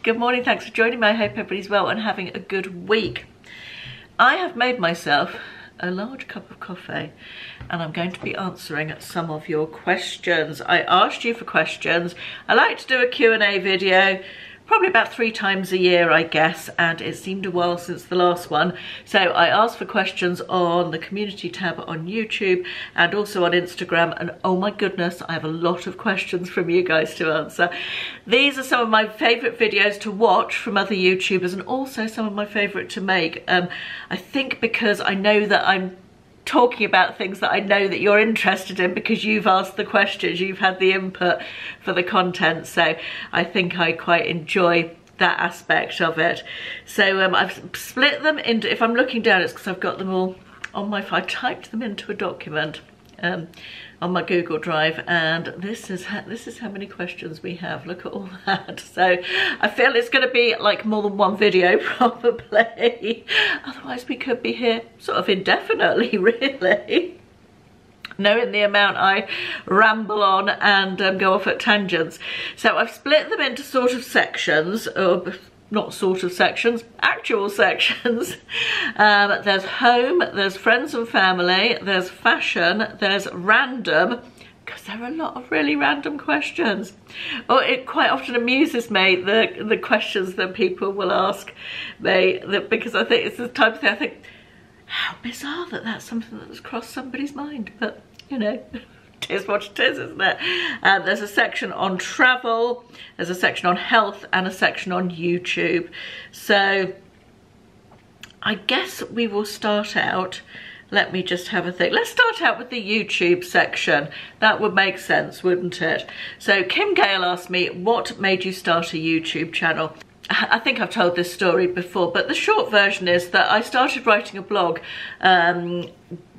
Good morning, thanks for joining me. I hope everybody's well and having a good week. I have made myself a large cup of coffee and I'm going to be answering some of your questions. I asked you for questions. I like to do a Q&A video probably about 3 times a year, I guess, and it seemed a while since the last one. So I asked for questions on the community tab on YouTube and also on Instagram, and oh my goodness, I have a lot of questions from you guys to answer. These are some of my favourite videos to watch from other YouTubers and also some of my favourite to make. I think because I know that I'm talking about things that I know that you're interested in because you've asked the questions, you've had the input for the content, so I think I quite enjoy that aspect of it. So I've split them into, if I'm looking down it's because I've got them all on my phone. I typed them into a document on my Google Drive, and this is how many questions we have. Look at all that. So I feel it's going to be like more than one video probably. Otherwise we could be here sort of indefinitely, really, knowing the amount I ramble on and go off at tangents. So I've split them into sort of sections, or not sort of sections, actual sections. There's home, there's friends and family, there's fashion, there's random, because there are a lot of really random questions. Well, it quite often amuses me, the questions that people will ask me, because I think it's the type of thing I think, how bizarre that that's something that's crossed somebody's mind, but you know, it is what it is, isn't it? There's a section on travel, there's a section on health, and a section on YouTube. So I guess we will start out, let me just have a think. Let's start out with the YouTube section. That would make sense, wouldn't it? So Kim Gale asked me, what made you start a YouTube channel? I think I've told this story before, but the short version is that I started writing a blog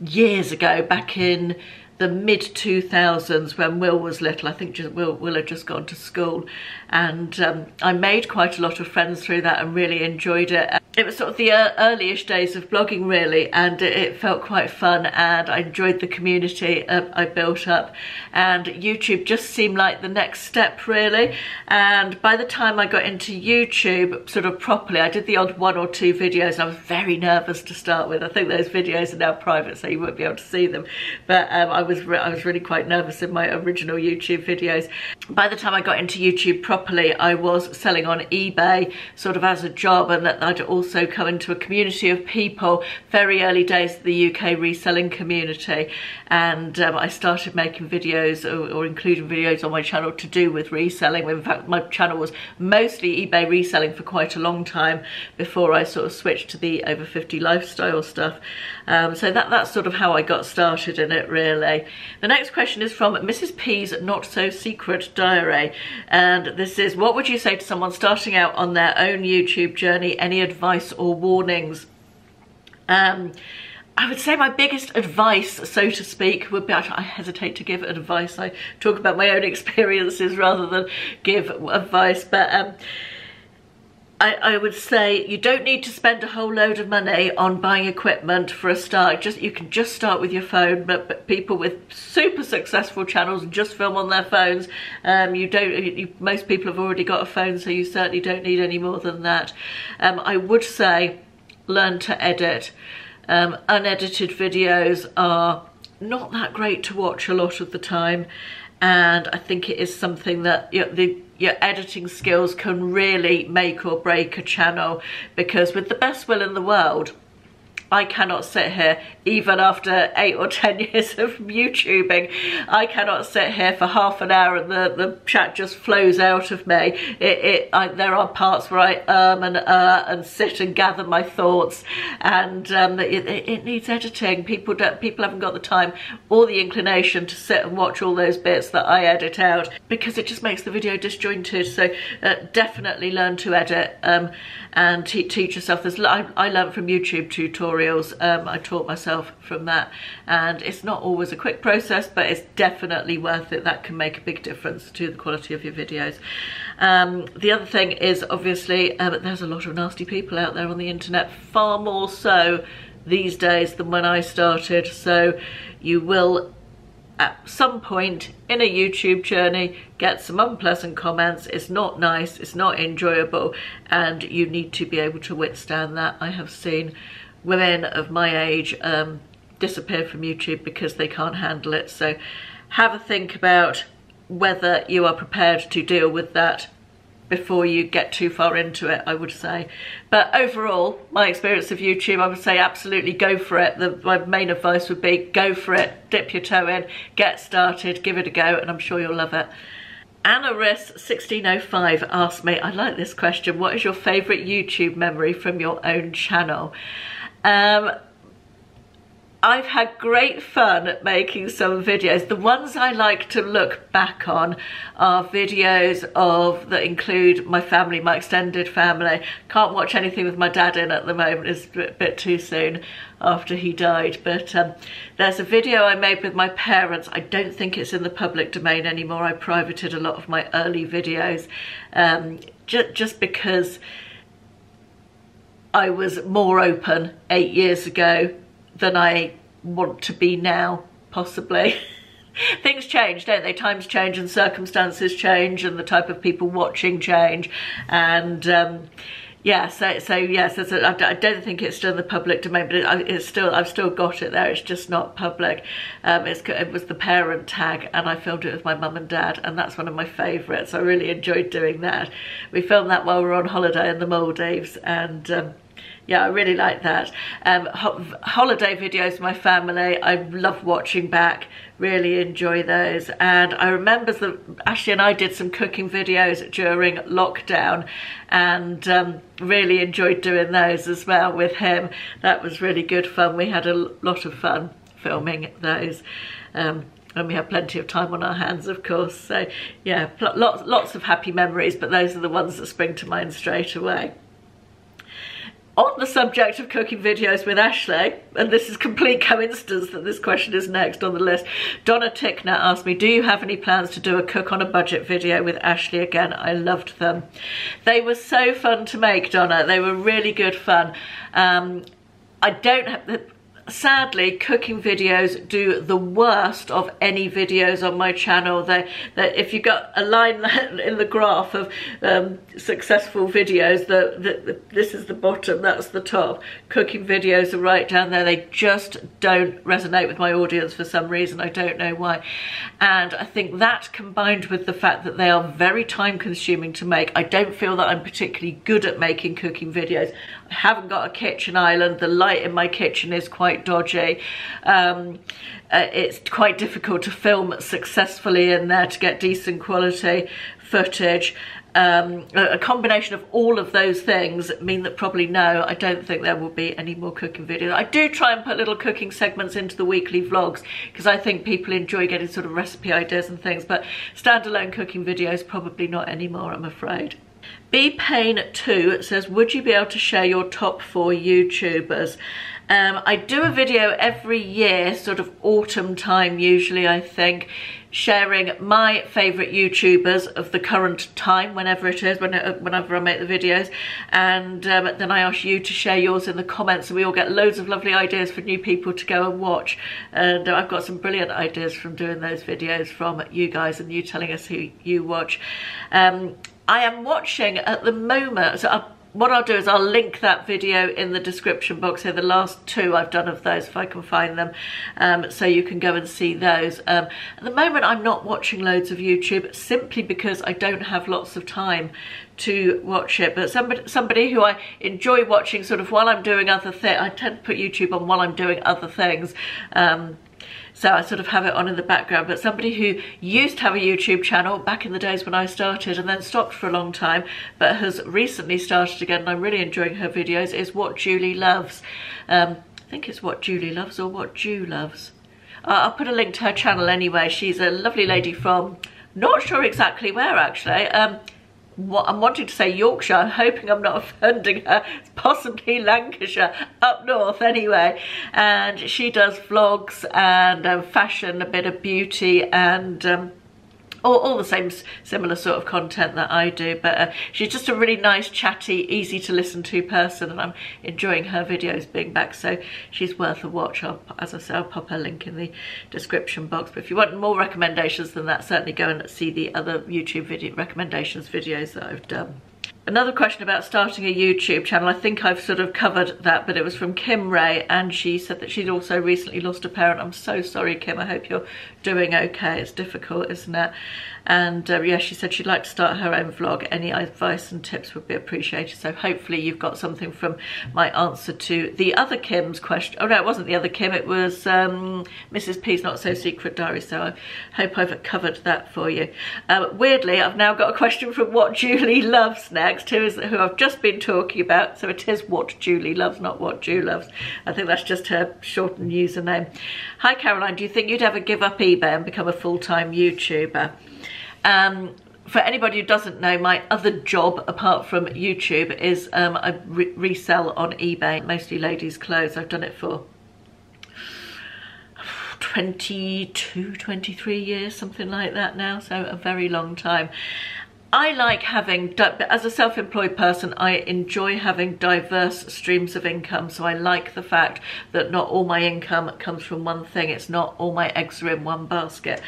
years ago, back in the mid-2000s when Will was little. I think Will had just gone to school, and I made quite a lot of friends through that and really enjoyed it. It was sort of the early-ish days of blogging, really, and it felt quite fun, and I enjoyed the community I built up, and YouTube just seemed like the next step, really. And by the time I got into YouTube sort of properly, I did the odd 1 or 2 videos, and I was very nervous to start with. I think those videos are now private, so you won't be able to see them, but I was really quite nervous in my original YouTube videos. By the time I got into YouTube properly, I was selling on eBay sort of as a job, and that I'd also come into a community of people, very early days of the UK reselling community, and I started making videos or including videos on my channel to do with reselling. In fact, my channel was mostly eBay reselling for quite a long time before I sort of switched to the over 50 lifestyle stuff. So that's sort of how I got started in it, really. The next question is from Mrs. P's Not So Secret Diary, and this is, what would you say to someone starting out on their own YouTube journey? Any advice or warnings? I would say my biggest advice, so to speak, would be, I hesitate to give advice, I talk about my own experiences rather than give advice, but I would say you don't need to spend a whole load of money on buying equipment for a start. You can just start with your phone, but people with super successful channels just film on their phones. Most people have already got a phone, so you certainly don't need any more than that. I would say learn to edit. Unedited videos are not that great to watch a lot of the time, and I think it is something that your editing skills can really make or break a channel, because with the best will in the world, I cannot sit here, even after 8 or 10 years of YouTubing, I cannot sit here for half an hour and the chat just flows out of me. There are parts where I and sit and gather my thoughts, and it needs editing. People haven't got the time or the inclination to sit and watch all those bits that I edit out, because it just makes the video disjointed. So definitely learn to edit and teach yourself. I learned from YouTube tutorials. I taught myself from that, and it's not always a quick process, but it's definitely worth it. That can make a big difference to the quality of your videos. The other thing is, obviously, there's a lot of nasty people out there on the internet, far more so these days than when I started, so you will at some point in a YouTube journey get some unpleasant comments. It's not nice, it's not enjoyable, and you need to be able to withstand that. I have seen women of my age disappear from YouTube because they can't handle it. So have a think about whether you are prepared to deal with that before you get too far into it, I would say. But overall, my experience of YouTube, I would say absolutely go for it. My main advice would be go for it, dip your toe in, get started, give it a go, and I'm sure you'll love it. Anna Riss 1605 asked me, I like this question, what is your favourite YouTube memory from your own channel? I've had great fun making some videos. The ones I like to look back on are videos that include my family, my extended family. Can't watch anything with my dad in at the moment, it's a bit too soon after he died. But there's a video I made with my parents. I don't think it's in the public domain anymore. I privated a lot of my early videos just because I was more open 8 years ago than I want to be now, possibly. Things change, don't they? Times change and circumstances change and the type of people watching change. And yeah, so yes, I don't think it's still in the public domain, but I've still got it there. It's just not public. It was the parent tag, and I filmed it with my mum and dad, and that's one of my favourites. I really enjoyed doing that. We filmed that while we were on holiday in the Maldives, and yeah, I really like that. Holiday videos with my family, I love watching back, really enjoy those. And I remember that Ashley and I did some cooking videos during lockdown, and really enjoyed doing those as well with him. That was really good fun. We had a lot of fun filming those. And we have plenty of time on our hands, of course. So yeah, lots of happy memories, but those are the ones that spring to mind straight away. On the subject of cooking videos with Ashley, and this is complete coincidence that this question is next on the list, Donna Tickner asked me, do you have any plans to do a cook on a budget video with Ashley again? I loved them. They were so fun to make, Donna. They were really good fun. I don't have... Sadly, cooking videos do the worst of any videos on my channel. If you got a line in the graph of successful videos, this is the bottom, that's the top. Cooking videos are right down there. They just don't resonate with my audience for some reason. I don't know why. And I think that, combined with the fact that they are very time consuming to make, I don't feel that I'm particularly good at making cooking videos. I haven't got a kitchen island. The light in my kitchen is quite dodgy. It's quite difficult to film successfully in there to get decent quality footage. A combination of all of those things mean that probably no, I don't think there will be any more cooking videos. I do try and put little cooking segments into the weekly vlogs because I think people enjoy getting sort of recipe ideas and things, but standalone cooking videos probably not anymore, I'm afraid. bpain2 says, would you be able to share your top 4 YouTubers? I do a video every year, sort of autumn time usually, I think, sharing my favourite YouTubers of the current time, whenever it is, whenever I make the videos, and then I ask you to share yours in the comments, and we all get loads of lovely ideas for new people to go and watch. And I've got some brilliant ideas from doing those videos from you guys and you telling us who you watch. I am watching at the moment, so what I'll do is I'll link that video in the description box here, the last 2 I've done of those, if I can find them, so you can go and see those. At the moment I'm not watching loads of YouTube simply because I don't have lots of time to watch it, but somebody who I enjoy watching sort of while I'm doing other things. I tend to put YouTube on while I'm doing other things. So I sort of have it on in the background, but somebody who used to have a YouTube channel back in the days when I started and then stopped for a long time, but has recently started again, and I'm really enjoying her videos, is What Julie Loves. I think it's What Julie Loves or What Jew Loves. I'll put a link to her channel anyway. She's a lovely lady from, not sure exactly where actually, I'm wanting to say Yorkshire, I'm hoping I'm not offending her. It's possibly Lancashire, up north anyway. And she does vlogs and fashion, a bit of beauty and all the same similar sort of content that I do, but she's just a really nice, chatty, easy to listen to person, and I'm enjoying her videos being back, so she's worth a watch. As I say, I'll pop her link in the description box, but if you want more recommendations than that, certainly go and see the other YouTube video recommendations videos that I've done. Another question about starting a YouTube channel. I think I've sort of covered that, but it was from Kim Ray, and she said that she'd also recently lost a parent. I'm so sorry, Kim. I hope you're doing okay. It's difficult, isn't it? And yeah, she said she'd like to start her own vlog. Any advice and tips would be appreciated. So hopefully you've got something from my answer to the other Kim's question. Oh no, it wasn't the other Kim. It was Mrs. P's Not So Secret Diary. So I hope I've covered that for you. Weirdly, I've now got a question from What Julie Loves next, who I've just been talking about. So it is What Julie Loves, not What Ju Loves. I think that's just her shortened username. Hi Caroline, do you think you'd ever give up eBay and become a full-time YouTuber? For anybody who doesn't know, my other job apart from YouTube is I resell on eBay, mostly ladies' clothes. I've done it for 22, 23 years, something like that now, so a very long time. I like having, as a self-employed person, I enjoy having diverse streams of income. So I like the fact that not all my income comes from one thing. It's not all my eggs are in one basket.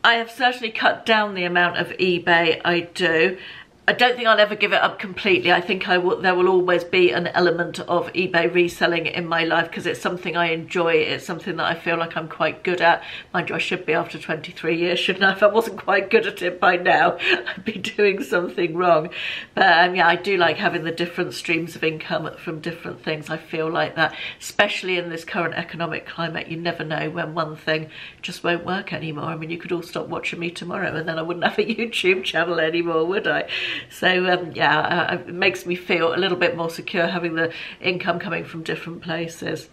I have certainly cut down the amount of eBay I do. I don't think I'll ever give it up completely. I think there will always be an element of eBay reselling in my life because it's something I enjoy. It's something that I feel like I'm quite good at. Mind you, I should be after 23 years, shouldn't I? If I wasn't quite good at it by now, I'd be doing something wrong. But yeah, I do like having the different streams of income from different things. I feel like that, especially in this current economic climate, you never know when one thing just won't work anymore. I mean, you could all stop watching me tomorrow and then I wouldn't have a YouTube channel anymore, would I? So yeah, it makes me feel a little bit more secure having the income coming from different places.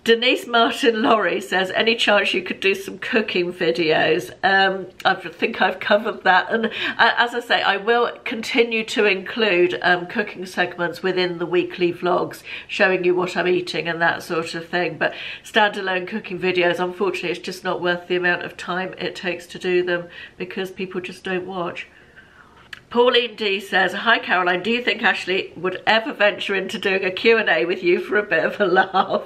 Denise Martin Laurie says, any chance you could do some cooking videos? I think I've covered that, and as I say, I will continue to include cooking segments within the weekly vlogs, showing you what I'm eating and that sort of thing, but standalone cooking videos, unfortunately, it's just not worth the amount of time it takes to do them because people just don't watch. Pauline D says, hi Caroline, do you think Ashley would ever venture into doing a Q&A with you for a bit of a laugh?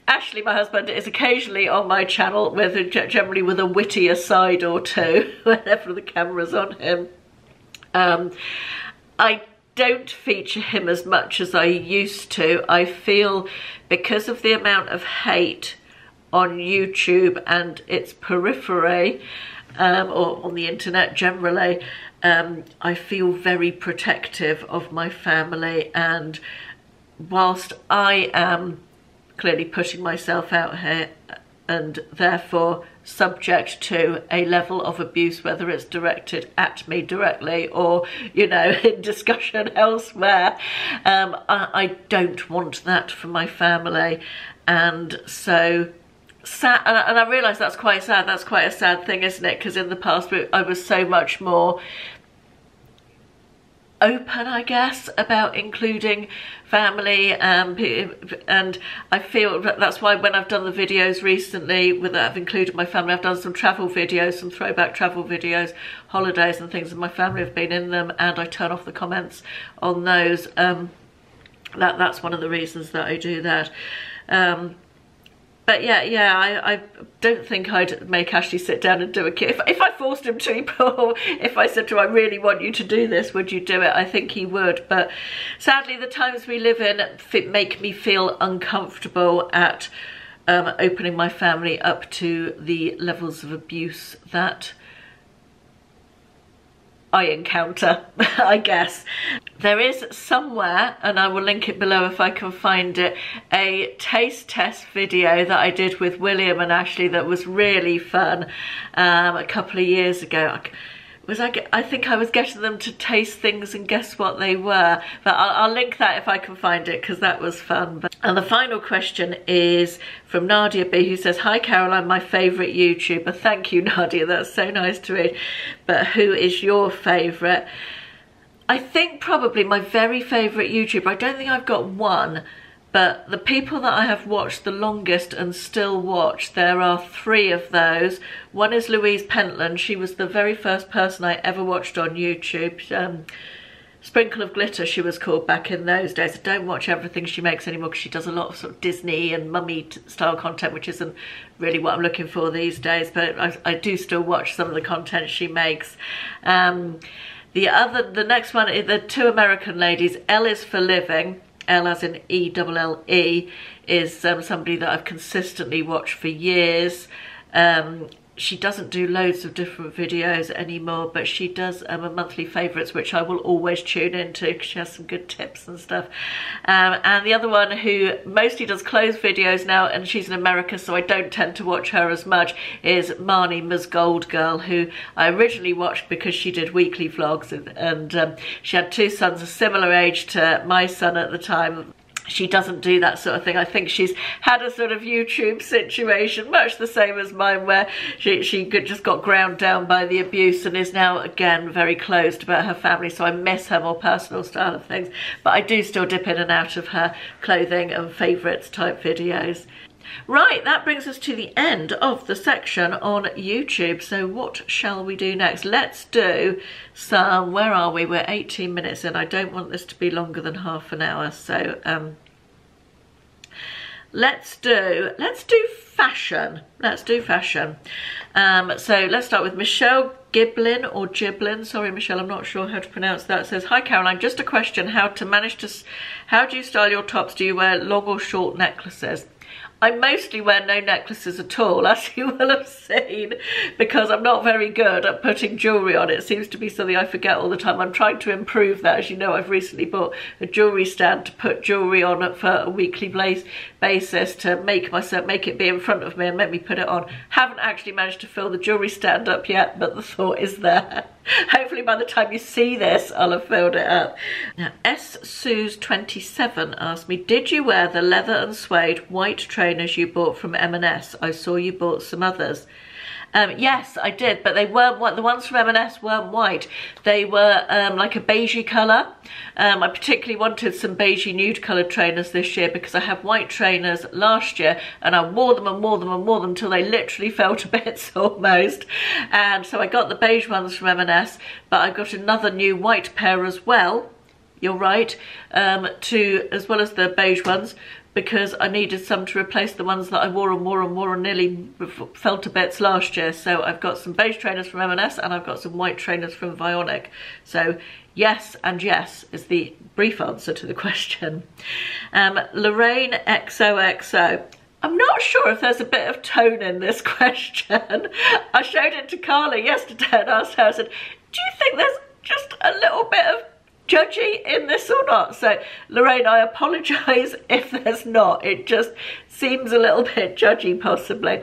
Ashley, my husband, is occasionally on my channel, generally with a witty aside or two, whenever the camera's on him. I don't feature him as much as I used to. I feel because of the amount of hate on YouTube and its periphery, or on the internet generally, I feel very protective of my family, and whilst I am clearly putting myself out here and therefore subject to a level of abuse, whether it's directed at me directly or, you know, in discussion elsewhere, I don't want that for my family. And so sad, and I realise that's quite sad. That's quite a sad thing, isn't it? Because in the past I was so much more open, I guess, about including family, and I feel that's why when I've done the videos recently that I've included my family, I've done some travel videos, some throwback travel videos, holidays and things, and my family have been in them, and I turn off the comments on those. That's one of the reasons that I do that. But yeah, I don't think I'd make Ashley sit down and do a Q. If I forced him to, or if I said to him, I really want you to do this, would you do it? I think he would. But sadly, the times we live in make me feel uncomfortable at opening my family up to the levels of abuse that I encounter, I guess. There is somewhere, and I will link it below if I can find it, a taste test video that I did with William and Ashley that was really fun a couple of years ago. I think I was getting them to taste things and guess what they were, but I'll link that if I can find it because that was fun. And the final question is from Nadia B, who says, hi Caroline, my favourite YouTuber. Thank you, Nadia, that's so nice to read. But who is your favourite? I think probably my very favourite YouTuber, I don't think I've got one, But the people that I have watched the longest and still watch, there are 3 of those. One is Louise Pentland. She was the very first person I ever watched on YouTube. Sprinkle of Glitter, she was called back in those days. I don't watch everything she makes anymore because she does a lot of sort of Disney and mummy style content, which isn't really what I'm looking for these days, but I do still watch some of the content she makes. The next one is the 2 American ladies. L is for Living. L as in E-double-L-E, is somebody that I've consistently watched for years. She doesn't do loads of different videos anymore, but she does a monthly favourites, which I will always tune into because she has some good tips and stuff. And the other one, who mostly does clothes videos now, and she's in America, so I don't tend to watch her as much, is Marnie Ms. Gold Girl, who I originally watched because she did weekly vlogs, and she had 2 sons a similar age to my son at the time. She doesn't do that sort of thing. I think she's had a sort of YouTube situation, much the same as mine, where she just got ground down by the abuse and is now, again, very closed about her family. So I miss her more personal style of things. But I do still dip in and out of her clothing and favourites type videos. Right, that brings us to the end of the section on YouTube. So what shall we do next? Let's do some, where are we? We're 18 minutes in. I don't want this to be longer than half an hour. So let's do fashion. Let's do fashion. So let's start with Michelle Giblin or Giblin. Sorry, Michelle, I'm not sure how to pronounce that. It says, hi Caroline, just a question. How do you style your tops? Do you wear long or short necklaces? I mostly wear no necklaces at all, as you will have seen, because I'm not very good at putting jewellery on. It seems to be something I forget all the time. I'm trying to improve that. As you know, I've recently bought a jewellery stand to put jewellery on for a weekly basis to make it be in front of me and make me put it on. Haven't actually managed to fill the jewellery stand up yet, but the thought is there. Hopefully by the time you see this, I'll have filled it up. Now, SSuze27 asked me, did you wear the leather and suede white trainers you bought from M&S? I saw you bought some others. Yes, I did, but they weren't white. The ones from M&S weren't white. They were like a beigey colour. I particularly wanted some beigey nude coloured trainers this year because I had white trainers last year and I wore them and wore them and wore them until they literally fell to bits almost. And so I got the beige ones from M&S, but I got another new white pair as well. You're right, as well as the beige ones, because I needed some to replace the ones that I wore and nearly fell to bits last year. So I've got some beige trainers from M&S and I've got some white trainers from Vionic. So yes and yes is the brief answer to the question. Lorraine XOXO. I'm not sure if there's a bit of tone in this question. I showed it to Carla yesterday and asked her, I said, do you think there's just a little bit of judgy in this or not? So Lorraine, I apologise if there's not. It just seems a little bit judgy possibly.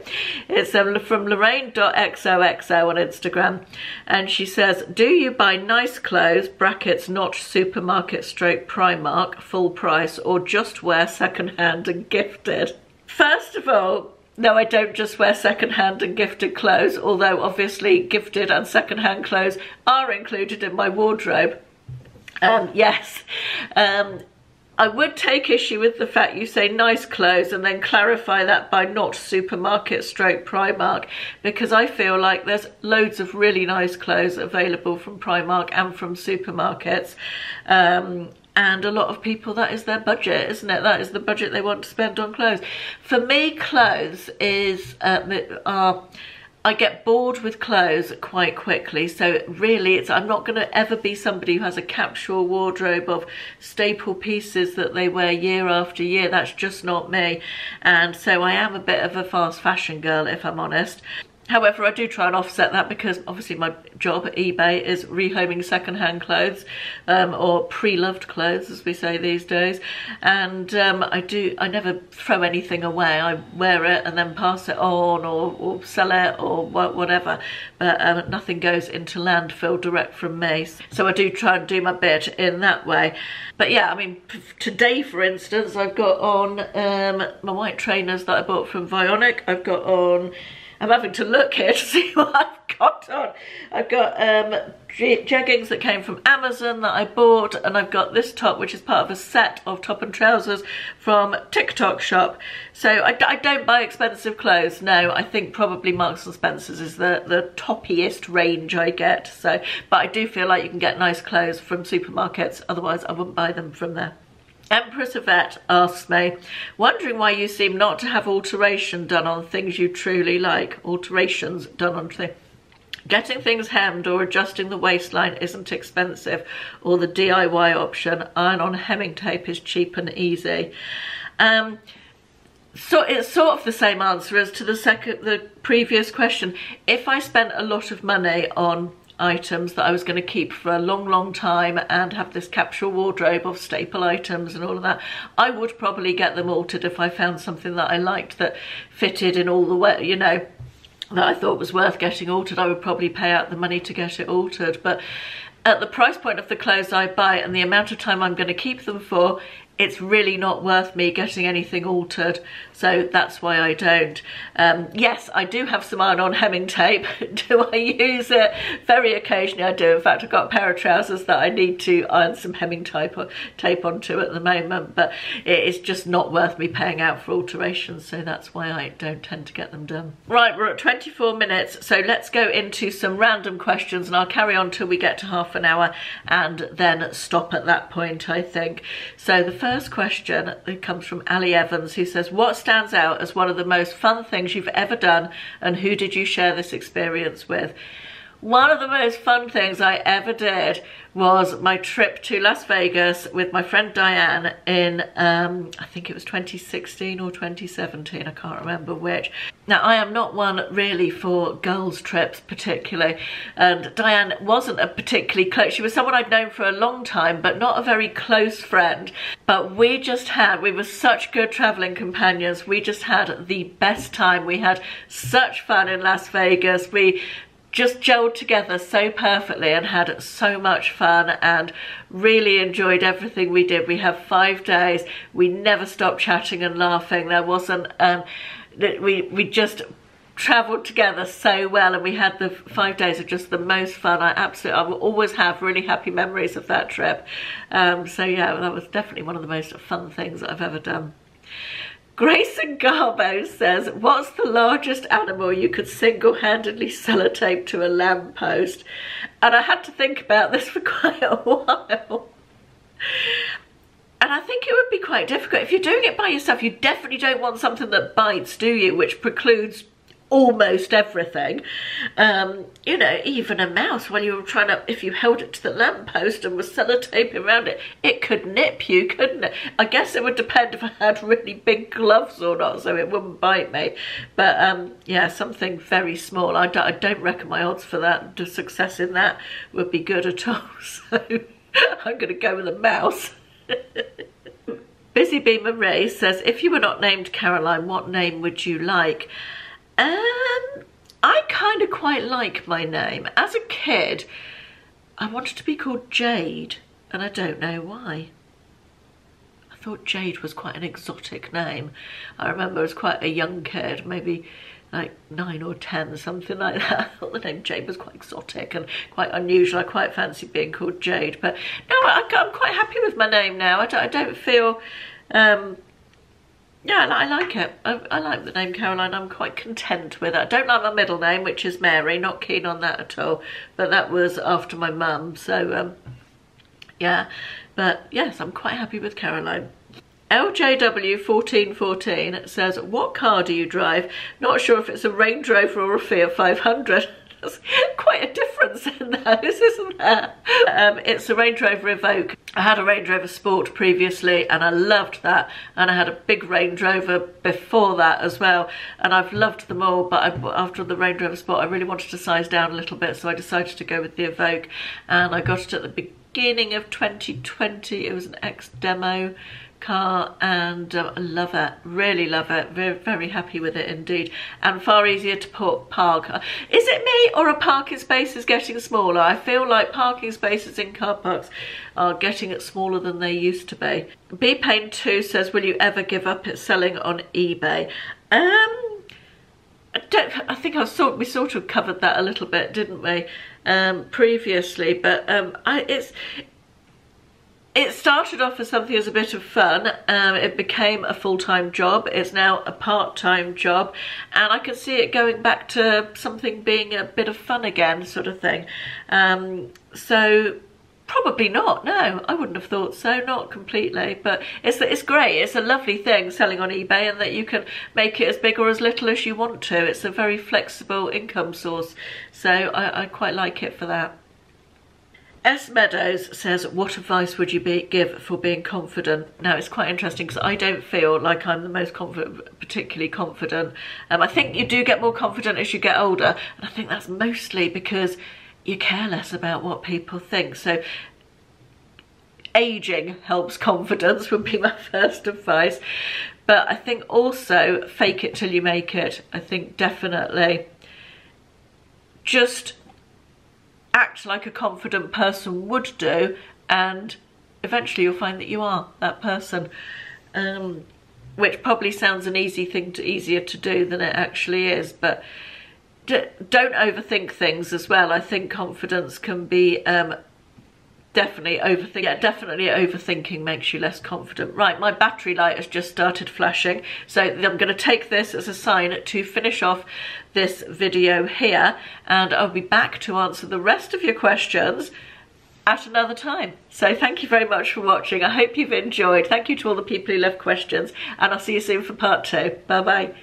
It's from Lorraine.xoxo on Instagram, and she says, do you buy nice clothes, brackets not supermarket stroke Primark, full price, or just wear second-hand and gifted? First of all, no, I don't just wear second-hand and gifted clothes, although obviously gifted and second-hand clothes are included in my wardrobe. Yes, I would take issue with the fact you say nice clothes and then clarify that by not supermarket stroke Primark, because I feel like there's loads of really nice clothes available from Primark and from supermarkets. And a lot of people, that is their budget, isn't it? That is the budget they want to spend on clothes. For me, clothes is, I get bored with clothes quite quickly, so really I'm not going to ever be somebody who has a capsule wardrobe of staple pieces that they wear year after year. That's just not me, and so I am a bit of a fast fashion girl, if I'm honest. However, I do try and offset that because obviously my job at eBay is rehoming second-hand clothes, or pre-loved clothes as we say these days, and I never throw anything away. I wear it and then pass it on or sell it or whatever, but nothing goes into landfill direct from me. So I do try and do my bit in that way. But yeah, I mean, today for instance, I've got on my white trainers that I bought from Vionic. I've got on, I'm having to look here to see what I've cotton. I've got jeggings that came from Amazon that I bought, and I've got this top which is part of a set of top and trousers from TikTok shop. So I don't buy expensive clothes. No, I think probably Marks and Spencer's is the toppiest range I get. So, but I do feel like you can get nice clothes from supermarkets, otherwise I wouldn't buy them from there. Empress Yvette asks me, wondering why you seem not to have alteration done on things you truly like. Alterations done on things. Getting things hemmed or adjusting the waistline isn't expensive, or the DIY option, iron-on hemming tape, is cheap and easy. So it's sort of the same answer as to the previous question. If I spent a lot of money on items that I was going to keep for a long time and have this capsule wardrobe of staple items and all of that, I would probably get them altered if I found something that I liked that fitted in all the way, you know, that I thought was worth getting altered. I would probably pay out the money to get it altered. But at the price point of the clothes I buy and the amount of time I'm going to keep them for, it's really not worth me getting anything altered, so that's why I don't. Yes, I do have some iron-on hemming tape. Do I use it? Very occasionally I do. In fact, I've got a pair of trousers that I need to iron some hemming tape onto at the moment, but it is just not worth me paying out for alterations, so that's why I don't tend to get them done. Right, we're at 24 minutes, so let's go into some random questions, and I'll carry on till we get to half an hour and then stop at that point, I think. So the first question comes from Ali Evans, who says, what stands out as one of the most fun things you've ever done, and who did you share this experience with? One of the most fun things I ever did was my trip to Las Vegas with my friend Diane in, I think it was 2016 or 2017, I can't remember which. Now, I am not one really for girls' trips particularly, and Diane wasn't a particularly close, she was someone I'd known for a long time, but not a very close friend. But we were such good traveling companions. We just had the best time. We had such fun in Las Vegas. We just gelled together so perfectly and had so much fun and really enjoyed everything we did. We had 5 days. We never stopped chatting and laughing. There wasn't, we just travelled together so well, and we had the 5 days of just the most fun. I will always have really happy memories of that trip. So yeah, that was definitely one of the most fun things that I've ever done. Grayson Garbo says, what's the largest animal you could single-handedly sellotape to a lamppost? And I had to think about this for quite a while. And I think it would be quite difficult. If you're doing it by yourself, you definitely don't want something that bites, do you? Which precludes almost everything. You know, even a mouse, when you were trying to, if you held it to the lamppost and was sellotaping around it, it could nip you, couldn't it? I guess it would depend if I had really big gloves or not, so it wouldn't bite me. But yeah, something very small. I don't reckon my odds for that, the success in that would be good at all. So I'm going to go with a mouse. Busy Bee Marie says, if you were not named Caroline, what name would you like? I kind of quite like my name. As a kid, I wanted to be called Jade, and I don't know why. I thought Jade was quite an exotic name. I remember as quite a young kid, maybe like 9 or 10, something like that. I thought the name Jade was quite exotic and quite unusual. I quite fancied being called Jade, but no, I'm quite happy with my name now. I don't feel... yeah, I like it. I like the name Caroline. I'm quite content with it. I don't like my middle name, which is Mary. Not keen on that at all. But that was after my mum. So, yeah. But, yes, I'm quite happy with Caroline. LJW1414 says, what car do you drive? Not sure if it's a Range Rover or a Fiat 500. There's quite a difference in those, isn't there? It's a Range Rover Evoque. I had a Range Rover Sport previously and I loved that, and I had a big Range Rover before that as well, and I've loved them all, but after the Range Rover Sport I really wanted to size down a little bit, so I decided to go with the Evoque, and I got it at the beginning of 2020. It was an ex-demo car, and I love it, really love it, very, very happy with it indeed, and far easier to park. Is it me, or are parking spaces getting smaller? I feel like parking spaces in car parks are getting smaller than they used to be. B-Pain2 says, will you ever give up at selling on eBay? I think we sort of covered that a little bit, didn't we, previously, but it started off as something as a bit of fun. It became a full-time job. It's now a part-time job, and I can see it going back to something being a bit of fun again, sort of thing. So probably not. No, I wouldn't have thought so. Not completely, but it's great. It's a lovely thing selling on eBay, and that you can make it as big or as little as you want to. It's a very flexible income source, so I quite like it for that. S. Meadows says, what advice would you give for being confident? Now, it's quite interesting because I don't feel like I'm the most particularly confident. I think you do get more confident as you get older, and I think that's mostly because you care less about what people think. So aging helps confidence would be my first advice. But I think also fake it till you make it. I think definitely just act like a confident person would do, and eventually you'll find that you are that person, which probably sounds an easier to do than it actually is. But don't overthink things as well. I think confidence can be definitely overthinking. Yeah, definitely overthinking makes you less confident. Right, my battery light has just started flashing, so I'm going to take this as a sign to finish off this video here, and I'll be back to answer the rest of your questions at another time. So thank you very much for watching. I hope you've enjoyed. Thank you to all the people who left questions, and I'll see you soon for part 2. Bye bye.